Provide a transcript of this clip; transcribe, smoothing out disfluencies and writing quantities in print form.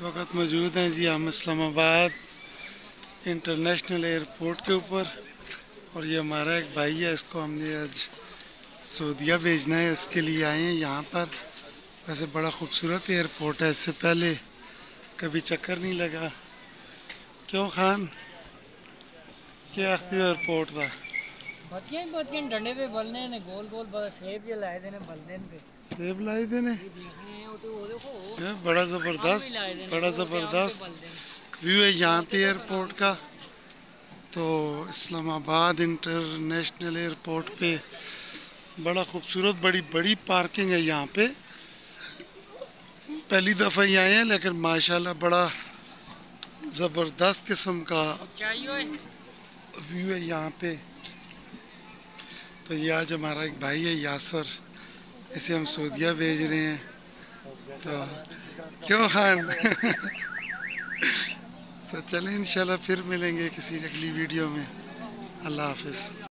वक्त मौजूद हैं जी हम इस्लामाबाद इंटरनेशनल एयरपोर्ट के ऊपर। और ये हमारा एक भाई है, इसको हमने आज सऊदीया भेजना है, उसके लिए आए हैं यहाँ पर। वैसे बड़ा खूबसूरत एयरपोर्ट है, इससे पहले कभी चक्कर नहीं लगा। क्यों खान, क्या एयरपोर्ट था? बतियां डंडे पे बलने ने गोल गोल सेब जे लाए दे ने बलदे पे सेब लाए थे ने? ये देखने हैं वो देखो बड़ा आम ज़बरदस्त, भी लाए दे ने बड़ा वो ते आम पे ज़बरदस्त बलदे ने व्यू है वो यहाँ पे देखो एयरपोर्ट सलाम का। तो इस्लामाबाद इंटरनेशनल एयरपोर्ट पे बड़ा खूबसूरत बड़ी बड़ी पार्किंग है यहाँ पे। पहली दफ़ा ही आए हैं, लेकिन माशाल्लाह बड़ा ज़बरदस्त किस्म का चाहिए व्यू है यहाँ पे। तो ये आज हमारा एक भाई है यासर, इसे हम सऊदीया भेज रहे हैं। तो क्यों खान तो चलें, इंशाल्लाह फिर मिलेंगे किसी अगली वीडियो में। अल्लाह हाफिज़।